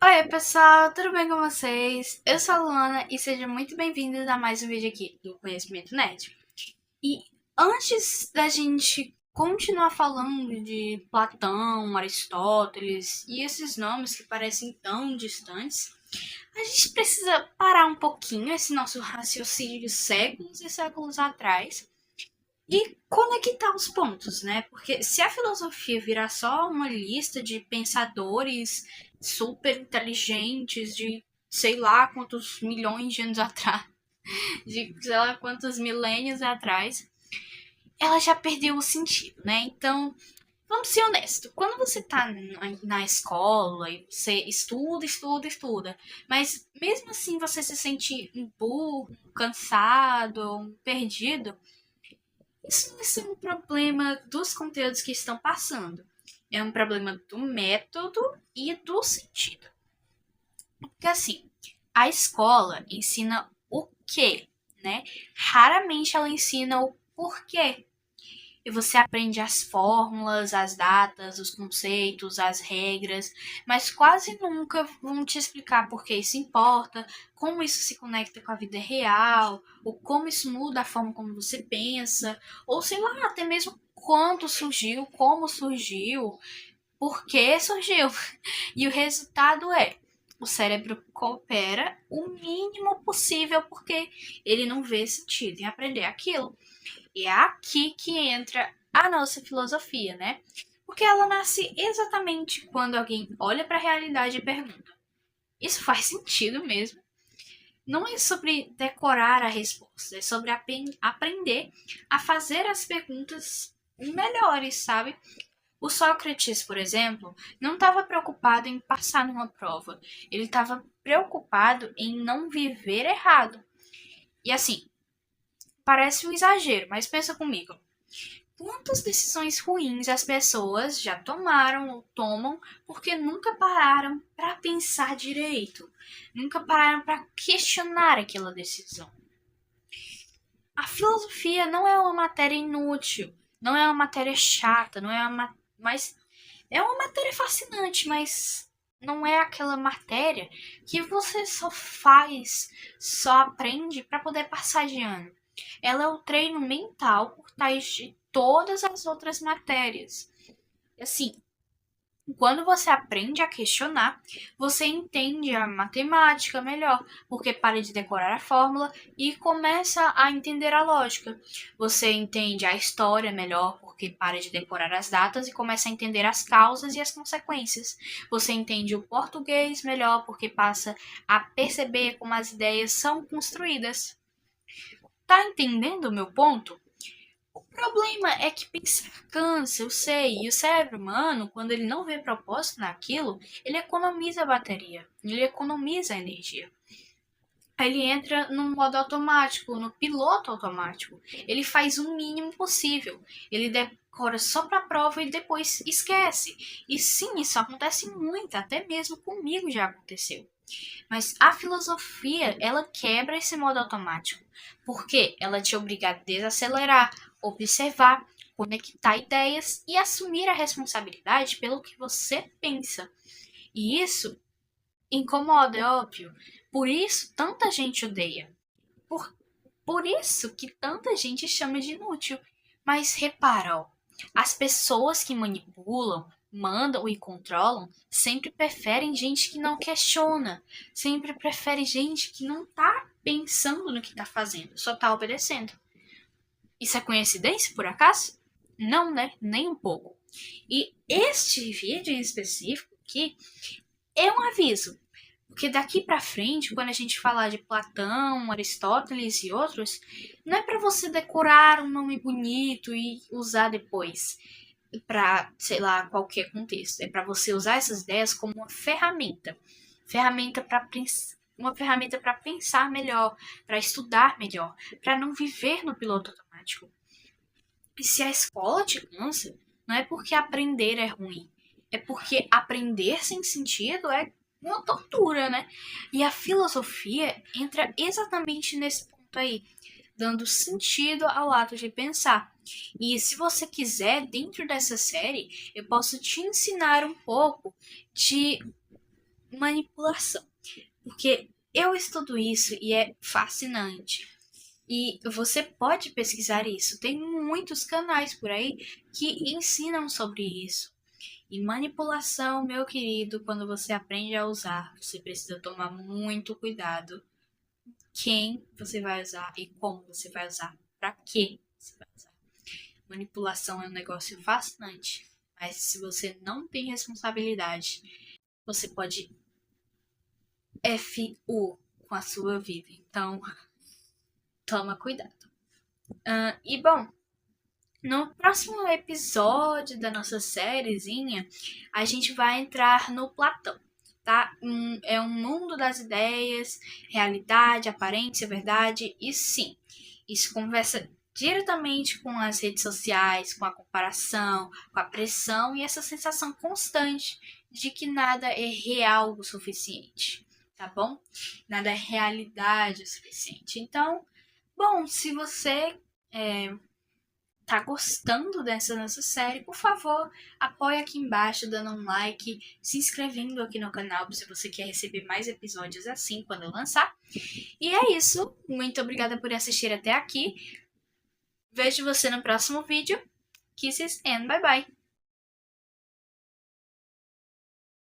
Oi, pessoal, tudo bem com vocês? Eu sou a Luana e sejam muito bem-vindos a mais um vídeo aqui do Conhecimento Nerd. E antes da gente continuar falando de Platão, Aristóteles e esses nomes que parecem tão distantes, a gente precisa parar um pouquinho esse nosso raciocínio de séculos e séculos atrás e conectar os pontos, né? Porque se a filosofia virar só uma lista de pensadores super inteligentes de sei lá quantos milhões de anos atrás, de sei lá quantos milênios atrás, ela já perdeu o sentido, né? Então, vamos ser honestos. Quando você tá na escola e você estuda, mas mesmo assim você se sente um burro, cansado, perdido, isso não é um problema dos conteúdos que estão passando. É um problema do método e do sentido. Porque assim, a escola ensina o quê, né? Raramente ela ensina o porquê. E você aprende as fórmulas, as datas, os conceitos, as regras, mas quase nunca vão te explicar por que isso importa, como isso se conecta com a vida real, ou como isso muda a forma como você pensa, ou sei lá, até mesmo quando surgiu, como surgiu, por que surgiu. E o resultado é: o cérebro coopera o mínimo possível porque ele não vê sentido em aprender aquilo. E é aqui que entra a nossa filosofia, né? Porque ela nasce exatamente quando alguém olha para a realidade e pergunta: isso faz sentido mesmo? Não é sobre decorar a resposta, é sobre aprender a fazer as perguntas melhores, sabe? O Sócrates, por exemplo, não estava preocupado em passar numa prova, ele estava preocupado em não viver errado. E assim, parece um exagero, mas pensa comigo. Quantas decisões ruins as pessoas já tomaram ou tomam porque nunca pararam para pensar direito, nunca pararam para questionar aquela decisão. A filosofia não é uma matéria inútil, não é uma matéria chata, não é uma, mas é uma matéria fascinante, mas não é aquela matéria que você só faz, só aprende para poder passar de ano. Ela é o treino mental por trás de todas as outras matérias. Assim, quando você aprende a questionar, você entende a matemática melhor, porque para de decorar a fórmula e começa a entender a lógica. Você entende a história melhor, porque para de decorar as datas e começa a entender as causas e as consequências. Você entende o português melhor, porque passa a perceber como as ideias são construídas. Tá entendendo o meu ponto? O problema é que pensar cansa, eu sei, e o cérebro humano, quando ele não vê propósito naquilo, ele economiza a bateria, ele economiza a energia. Ele entra no modo automático, no piloto automático. Ele faz o mínimo possível. Ele decora só para a prova e depois esquece. E sim, isso acontece muito, até mesmo comigo já aconteceu. Mas a filosofia, ela quebra esse modo automático, porque ela te obriga a desacelerar, observar, conectar ideias e assumir a responsabilidade pelo que você pensa. E isso incomoda, é óbvio. Por isso tanta gente odeia. Por, por isso que tanta gente chama de inútil. Mas repara, ó, as pessoas que manipulam, mandam e controlam sempre preferem gente que não questiona, sempre preferem gente que não tá pensando no que tá fazendo, só tá obedecendo. Isso é coincidência, por acaso? Não, né? Nem um pouco. E este vídeo em específico aqui é um aviso. Porque daqui pra frente, quando a gente falar de Platão, Aristóteles e outros, não é para você decorar um nome bonito e usar depois para, sei lá, qualquer contexto. É para você usar essas ideias como uma ferramenta. Ferramenta para uma ferramenta para pensar melhor, para estudar melhor, para não viver no piloto automático. E se a escola te cansa, não é porque aprender é ruim, é porque aprender sem sentido é uma tortura, né? E a filosofia entra exatamente nesse ponto aí, dando sentido ao ato de pensar. E se você quiser, dentro dessa série, eu posso te ensinar um pouco de manipulação. Porque eu estudo isso e é fascinante. E você pode pesquisar isso. Tem muitos canais por aí que ensinam sobre isso. E manipulação, meu querido, quando você aprende a usar, você precisa tomar muito cuidado quem você vai usar e como você vai usar. Para que você vai usar. Manipulação é um negócio fascinante, mas se você não tem responsabilidade, você pode FU com a sua vida. Então, toma cuidado. E bom, no próximo episódio da nossa sériezinha, a gente vai entrar no Platão, tá? É um mundo das ideias, realidade, aparência, verdade, e sim, isso conversa diretamente com as redes sociais, com a comparação, com a pressão e essa sensação constante de que nada é real o suficiente, tá bom? Nada é realidade o suficiente. Então, bom, se você tá gostando dessa nossa série, por favor, apoie aqui embaixo, dando um like, se inscrevendo aqui no canal se você quer receber mais episódios assim quando eu lançar. E é isso. Muito obrigada por assistir até aqui. Vejo você no próximo vídeo. Kisses and bye bye.